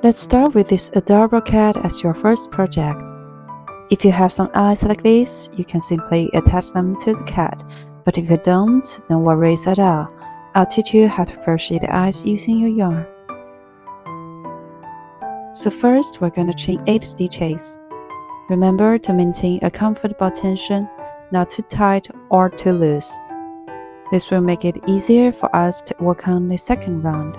Let's start with this adorable cat as your first project. If you have some eyes like this, you can simply attach them to the cat, but if you don't, no worries at all. I'll teach you how to crochet the eyes using your yarn. So first, we're going to chain 8 stitches. Remember to maintain a comfortable tension, not too tight or too loose. This will make it easier for us to work on the second round.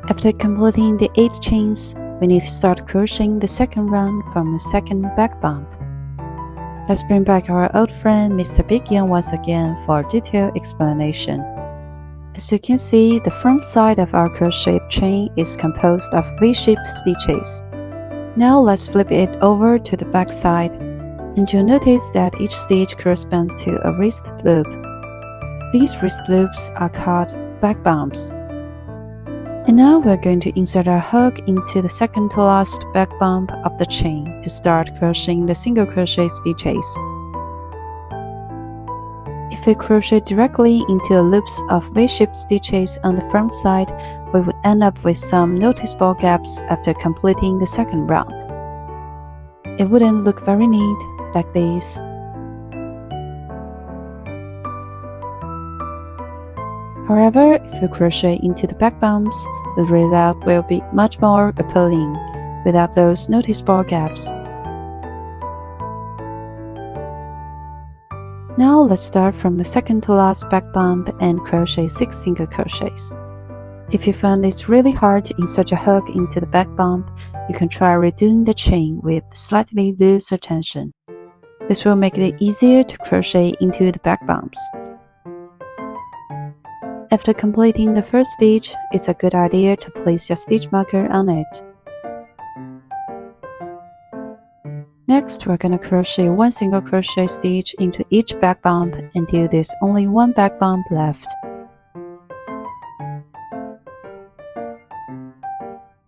After completing the 8 chains, we need to start crocheting the second round from the second back bump. Let's bring back our old friend Mr. Big Yarn once again for a detailed explanation. As you can see, the front side of our crochet chain is composed of V-shaped stitches. Now let's flip it over to the back side, and you'll notice that each stitch corresponds to a wrist loop. These wrist loops are called back bumps. And now we're going to insert our hook into the second to last back bump of the chain to start crocheting the single crochet stitches. If we crochet directly into the loops of V-shaped stitches on the front side, we would end up with some noticeable gaps after completing the second round. It wouldn't look very neat like this. However, if you crochet into the back bumps, the result will be much more appealing without those noticeable gaps. Now let's start from the second to last back bump and crochet 6 single crochets. If you find it's really hard to insert your hook into the back bump, you can try redoing the chain with slightly looser tension. This will make it easier to crochet into the back bumps. After completing the first stitch, it's a good idea to place your stitch marker on it. Next, we're going to crochet 1 single crochet stitch into each back bump until there's only 1 back bump left.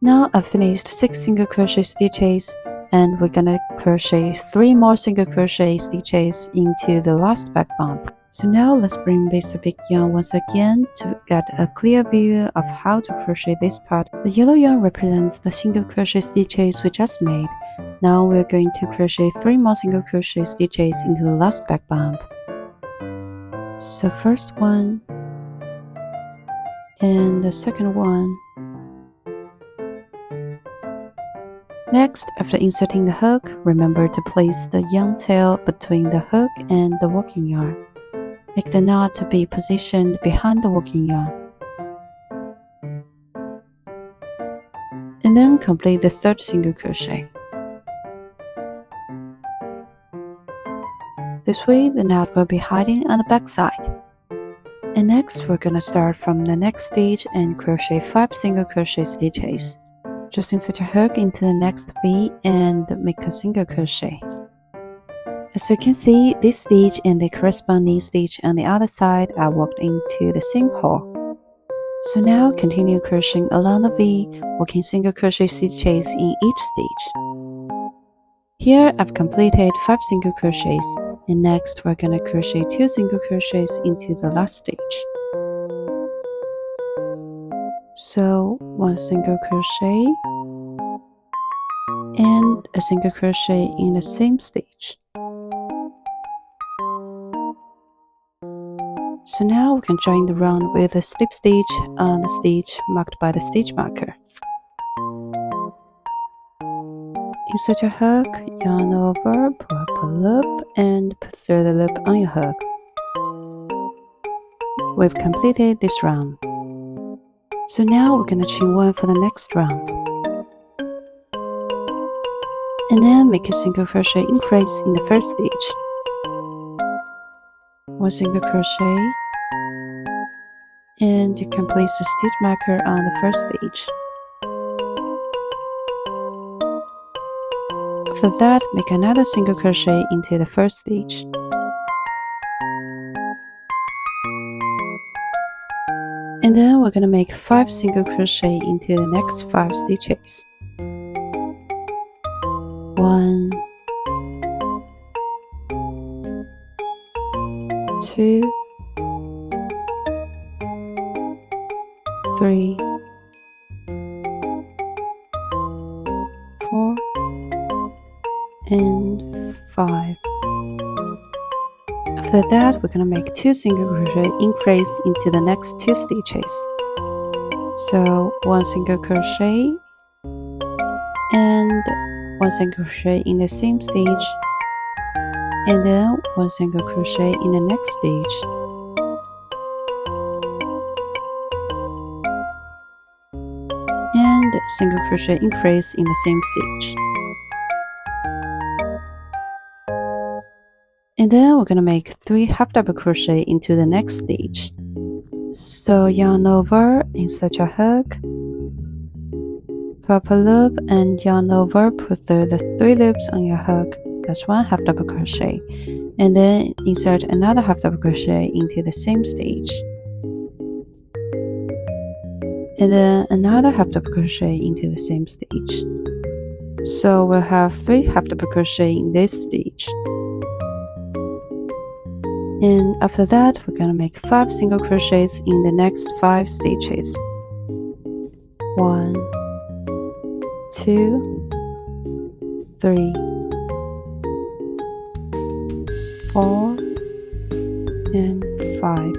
Now I've finished 6 single crochet stitches, and we're going to crochet 3 more single crochet stitches into the last back bump. So now let's bring Mr. Big Yarn once again to get a clear view of how to crochet this part. The yellow yarn represents the single crochet stitches we just made. Now we're going to crochet 3 more single crochet stitches into the last back bump. So first one and the second one. Next, after inserting the hook, remember to place the yarn tail between the hook and the working yarn. Make the knot to be positioned behind the working yarn. And then complete the third single crochet. This way, the knot will be hiding on the back side. And next, we're gonna start from the next stitch and crochet 5 single crochet stitches. Just insert your hook into the next V and make a single crochet. As you can see, this stitch and the corresponding stitch on the other side are worked into the same hole. So now continue crocheting along the V, working single crochet stitches in each stitch. Here I've completed 5 single crochets, and next we're gonna crochet 2 single crochets into the last stitch. So 1 single crochet and a single crochet in the same stitch. So now we can join the round with a slip stitch on the stitch marked by the stitch marker. Insert your hook, yarn over, pull up a loop, and put through the loop on your hook. We've completed this round. So now we're going to chain 1 for the next round. And then make a single crochet increase in the first stitch. 1 single crochet, and you can place a stitch marker on the first stitch. After that, make another single crochet into the first stitch. And then we're going to make 5 single crochet into the next 5 stitches. 1, 2, 3, 4, and 5. After that, we're going to make 2 single crochet increase into the next 2 stitches. So 1 single crochet and 1 single crochet in the same stitch, and then 1 single crochet in the next stitch. And single crochet increase in the same stitch. And then we're going to make 3 half double crochet into the next stitch. So yarn over, insert your hook, pop a loop, and yarn over, put through the 3 loops on your hook. That's 1 half double crochet. And then insert another half double crochet into the same stitch. And then another half double crochet into the same stitch. So we'll have 3 half double crochet in this stitch. And after that, we're going to make 5 single crochets in the next 5 stitches. 1, 2, 3, 4, and 5.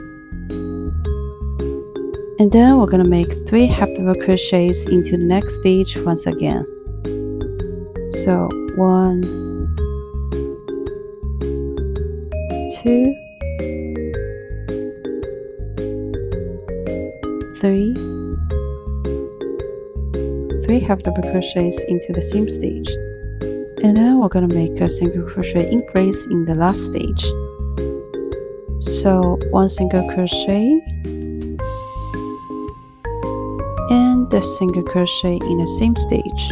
And then we're going to make 3 half double crochets into the next stitch once again. So 1, 2, 3 half double crochets into the same stitch, and then we're going to make a single crochet increase in the last stitch. So 1 single crochet and the single crochet in the same stitch.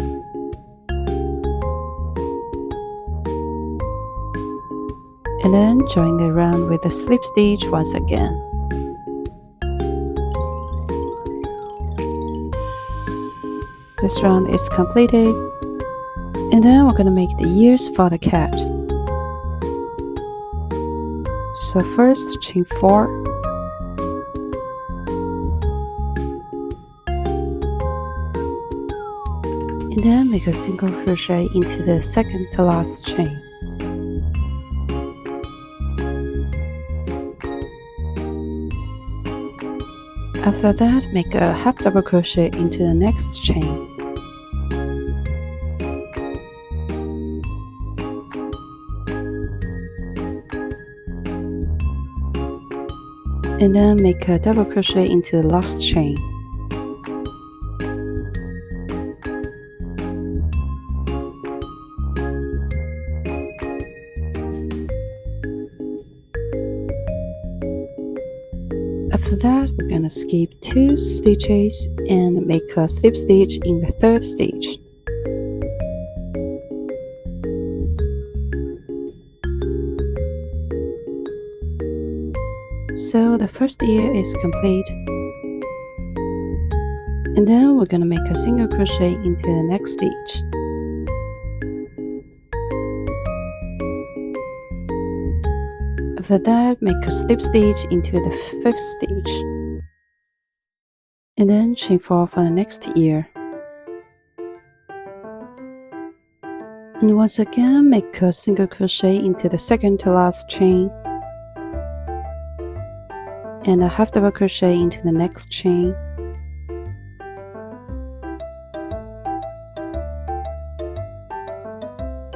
And then join the round with a slip stitch once again. This round is completed, and then we're going to make the ears for the cat. So first chain 4, and then make a single crochet into the second to last chain. After that, make a half double crochet into the next chain. And then make a double crochet into the last chain. After that, we're going to skip 2 stitches and make a slip stitch in the 3rd stitch. So the first ear is complete, and then we're going to make a single crochet into the next stitch. After that, make a slip stitch into the 5th stitch, and then chain 4 for the next ear. And once again, make a single crochet into the second to last chain, and a half double crochet into the next chain,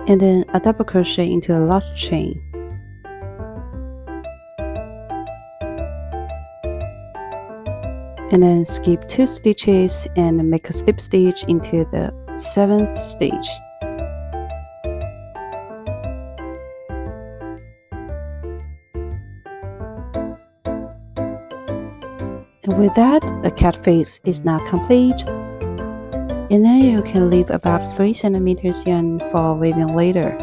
and then a double crochet into the last chain. And then skip 2 stitches and make a slip stitch into the 7th stitch. And with that, the cat face is now complete. And then you can leave about 3 centimeters yarn for weaving later.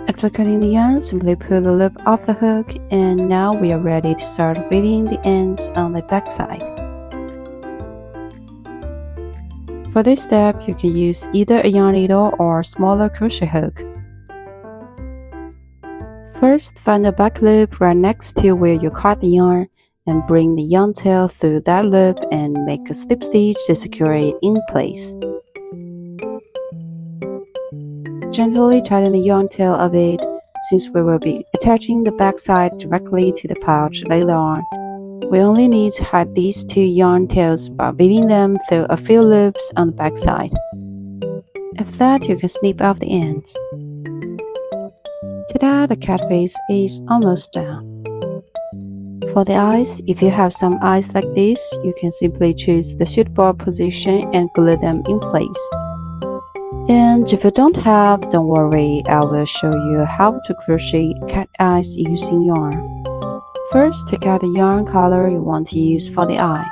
After cutting the yarn, simply pull the loop off the hook, and now we are ready to start weaving the ends on the back side. For this step, you can use either a yarn needle or a smaller crochet hook. First, find the back loop right next to where you cut the yarn, and bring the yarn tail through that loop and make a slip stitch to secure it in place. Gently tighten the yarn tail a bit, since we will be attaching the back side directly to the pouch later on. We only need to hide these 2 yarn tails by weaving them through a few loops on the back side. After that, you can snip off the ends. Ta-da! The cat face is almost done. For the eyes, if you have some eyes like this, you can simply choose the suitable position and glue them in place. And if you don't have, don't worry, I will show you how to crochet cat eyes using yarn. First, take out the yarn color you want to use for the eye.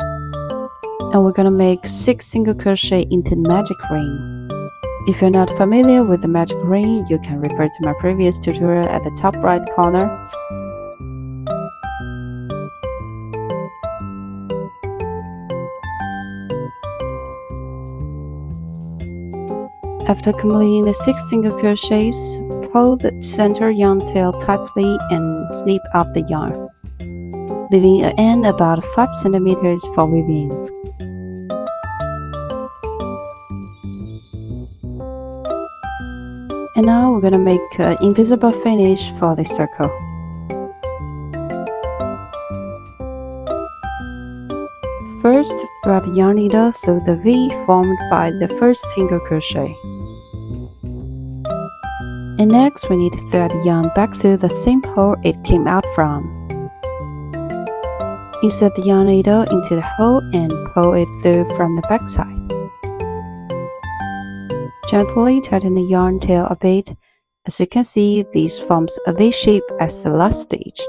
And we're gonna make 6 single crochet into the magic ring. If you're not familiar with the magic ring, you can refer to my previous tutorial at the top right corner. After completing the 6 single crochets, pull the center yarn tail tightly and snip off the yarn, leaving an end about 5 centimeters for weaving. And now we're gonna make an invisible finish for the circle. First, thread the yarn needle through the V formed by the first single crochet. And next, we need to thread the yarn back through the same hole it came out from. Insert the yarn needle into the hole and pull it through from the back side. Gently tighten the yarn tail a bit. As you can see, this forms a V shape as the last stitch.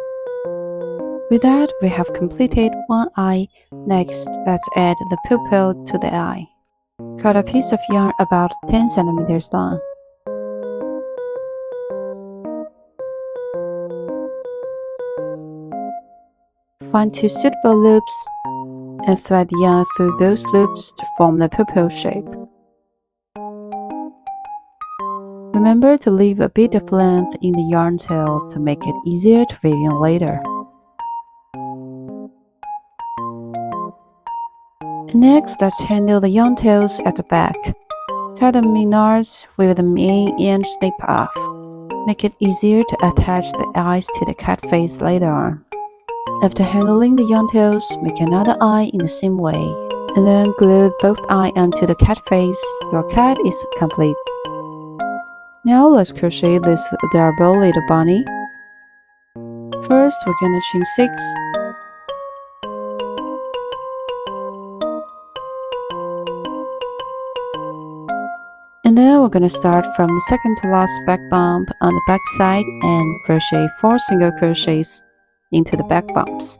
With that, we have completed one eye. Next, let's add the pupil to the eye. Cut a piece of yarn about 10 centimeters long. Find 2 suitable loops and thread the yarn through those loops to form the pupil shape. Remember to leave a bit of length in the yarn tail to make it easier to weave in later. Next, let's handle the yarn tails at the back. Tie them in knots, weave them in and snip off. Make it easier to attach the eyes to the cat face later on. After handling the yarn tails, make another eye in the same way, and then glue both eyes onto the cat face. Your cat is complete. Now let's crochet this adorable little bunny. First, we're gonna chain 6. And then we're gonna start from the second to last back bump on the back side and crochet 4 single crochets into the back bumps.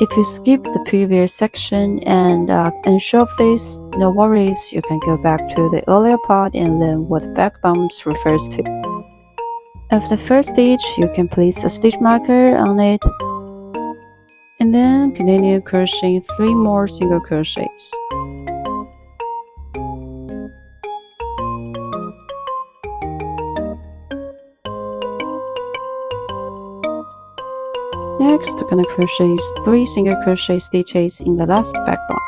If you skip the previous section and unsure of this, no worries, you can go back to the earlier part and learn what the back bumps refers to. After the first stitch, you can place a stitch marker on it, and then continue crocheting 3 more single crochets. Next, we're gonna crochet 3 single crochet stitches in the last back bump.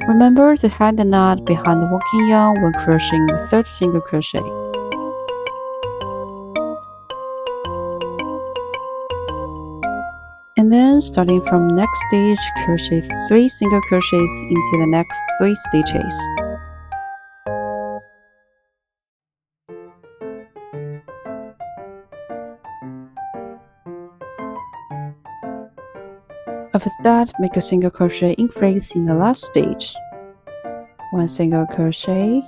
Remember to hide the knot behind the working yarn when crocheting the 3rd single crochet. And then, starting from next stitch, crochet 3 single crochets into the next 3 stitches. After that, make a single crochet increase in the last stitch. 1 single crochet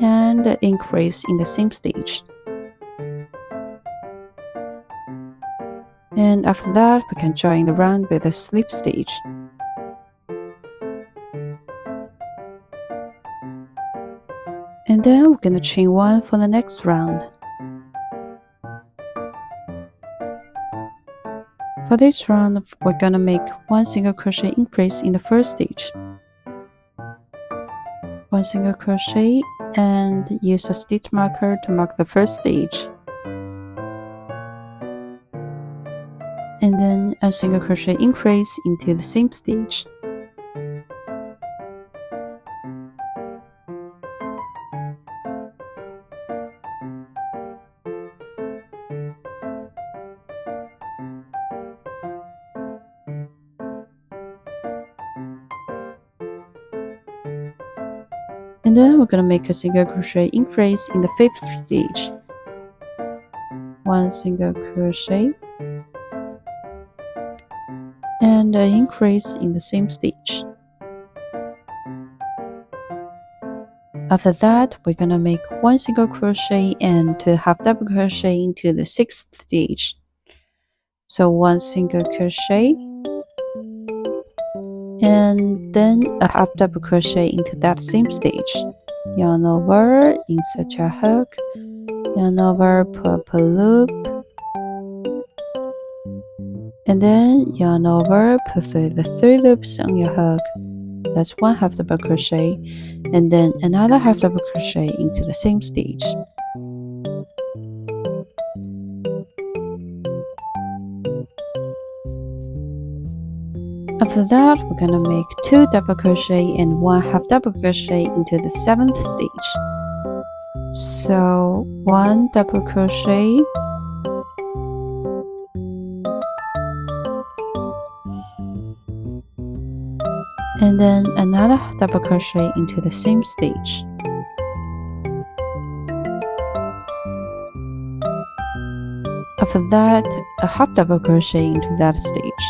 and increase in the same stitch. after that we can join the round with a slip stitch. And then we're gonna chain 1 for the next round. For this round, we're gonna make 1 single crochet increase in the first stitch, 1 single crochet, and use a stitch marker to mark the first stitch, and then a single crochet increase into the same stitch. And then we're gonna make a single crochet increase in the 5th stitch, 1 single crochet, and an increase in the same stitch. After that, we're gonna make 1 single crochet and 2 half double crochet into the 6th stitch. So 1 single crochet, and then a half double crochet into that same stitch. Yarn over, insert your hook, yarn over, purple loop, and then yarn over, pull through the 3 loops on your hook. That's 1 half double crochet, and then another half double crochet into the same stitch. After that, we're gonna make 2 double crochet and 1 half double crochet into the 7th stitch. So 1 double crochet, and then another double crochet into the same stitch. After that, a half double crochet into that stitch.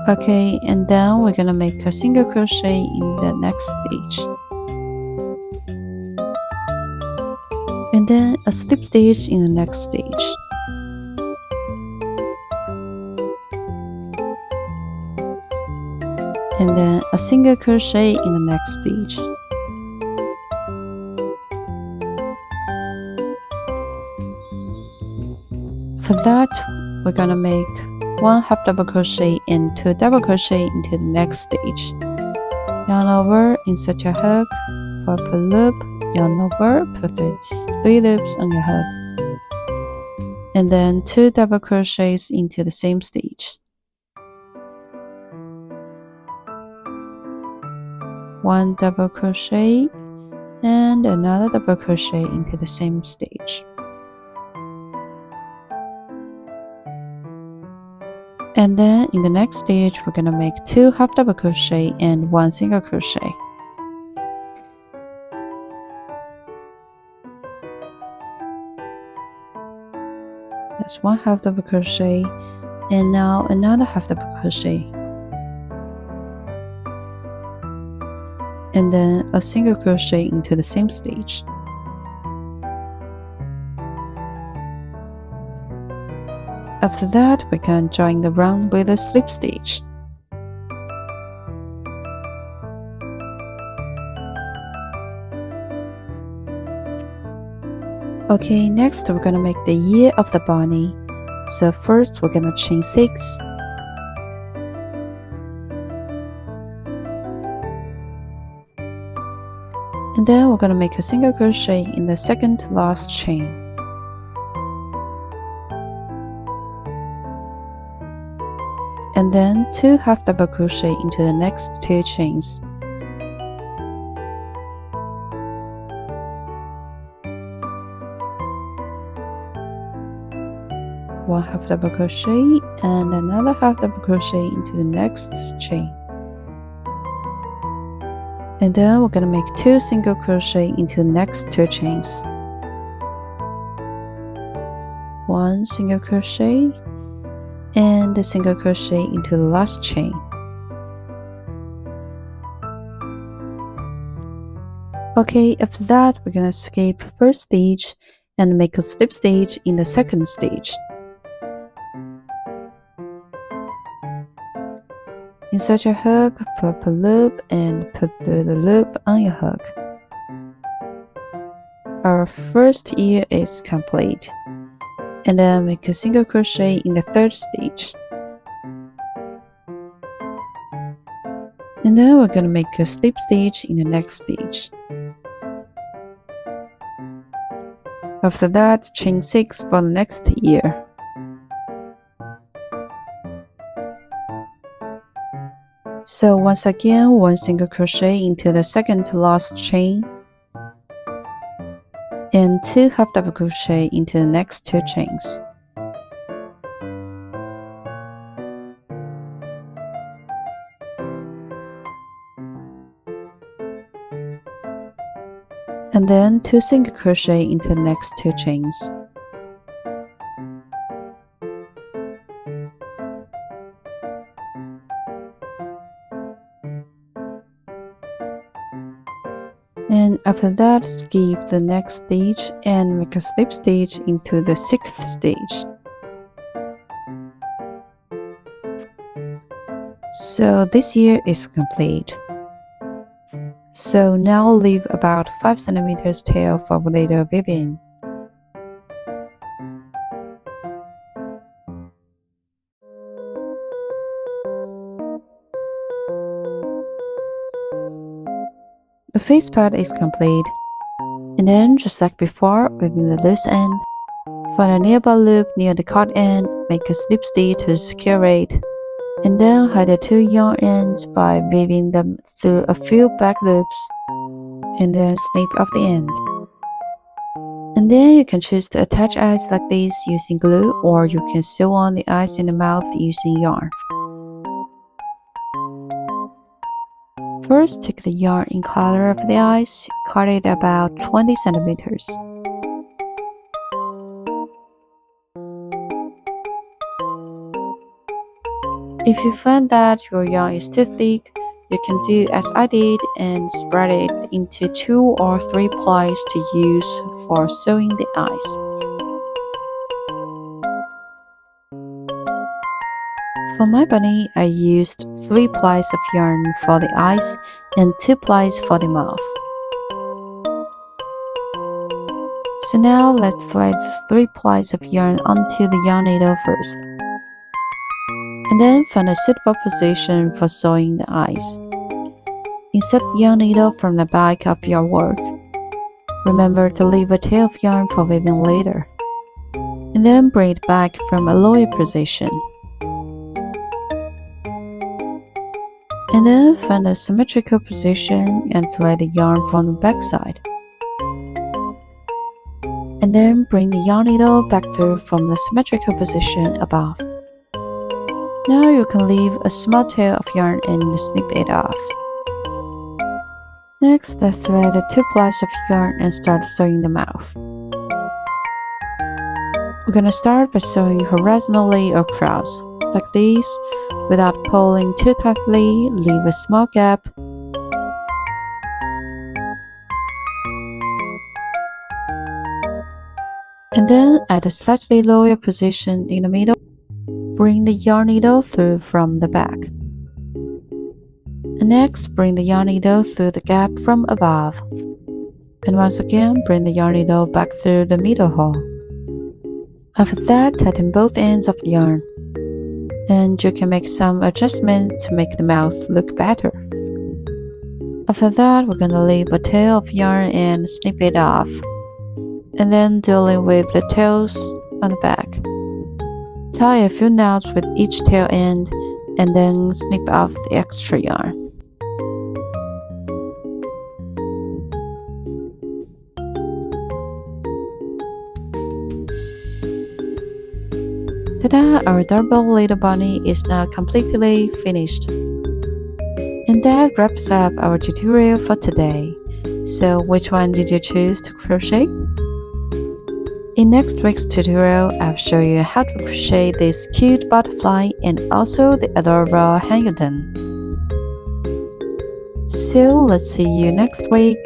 Okay, and then we're gonna make a single crochet in the next stitch, and then a slip stitch in the next stitch, and then a single crochet in the next stitch. For that, we're gonna make 1 half double crochet and 2 double crochet into the next stitch. Yarn over, insert your hook, purple loop, yarn over, put 3 loops on your hook, and then 2 double crochets into the same stitch. 1 double crochet and another double crochet into the same stitch. And then in the next stitch, we're gonna make 2 half double crochet and 1 single crochet. That's 1 half double crochet, and now another half double crochet, and then a single crochet into the same stitch. After that, we can join the round with a slip stitch. Okay, next we're gonna make the ear of the bunny. So first we're gonna chain 6. And then we're gonna make a single crochet in the second last chain. And then 2 half double crochet into the next 2 chains. One half double crochet and another half double crochet into the next chain. And then we're gonna make 2 single crochet into the next 2 chains. 1 single crochet and a single crochet into the last chain. Okay, after that, we're gonna skip first stage and make a slip stitch in the second stage. Insert your hook, put a loop, and put through the loop on your hook. Our first ear is complete. And then make a single crochet in the third stage. And then we're gonna make a slip stitch in the next stage. After that, chain 6 for the next ear. So once again, 1 single crochet into the second to last chain, and 2 half double crochet into the next 2 chains. And then 2 single crochet into the next 2 chains. And after that, skip the next stage and make a slip stitch into the 6th stage. So this ear is complete. So now leave about 5 cm tail for later weaving. The face part is complete, and then just like before, weaving the loose end, find a nearby loop near the cut end, make a slip stitch to secure it, and then hide the 2 yarn ends by weaving them through a few back loops, and then snip off the end. And then you can choose to attach eyes like this using glue, or you can sew on the eyes in the mouth using yarn. First, take the yarn in color of the eyes, cut it about 20 centimeters. If you find that your yarn is too thick, you can do as I did and spread it into 2 or 3 plies to use for sewing the eyes. For my bunny, I used 3 plies of yarn for the eyes and 2 plies for the mouth. So now let's thread 3 plies of yarn onto the yarn needle first. And then find a suitable position for sewing the eyes. Insert the yarn needle from the back of your work. Remember to leave a tail of yarn for weaving later. And then bring it back from a lower position. And then find a symmetrical position and thread the yarn from the back side. And then bring the yarn needle back through from the symmetrical position above. Now you can leave a small tail of yarn and snip it off. Next, let's thread the 2 plies of yarn and start sewing the mouth. We're gonna start by sewing horizontally across, like this, without pulling too tightly. Leave a small gap. And then at a slightly lower position in the middle, bring the yarn needle through from the back. And next, bring the yarn needle through the gap from above. And once again, bring the yarn needle back through the middle hole. After that, tighten both ends of the yarn. And you can make some adjustments to make the mouth look better. After that, we're gonna leave a tail of yarn and snip it off. And then dealing with the tails on the back. Tie a few knots with each tail end and then snip off the extra yarn. Ta-da! Our adorable little bunny is now completely finished. And that wraps up our tutorial for today. So which one did you choose to crochet? In next week's tutorial, I'll show you how to crochet this cute butterfly and also the adorable Hangyodon. So let's see you next week.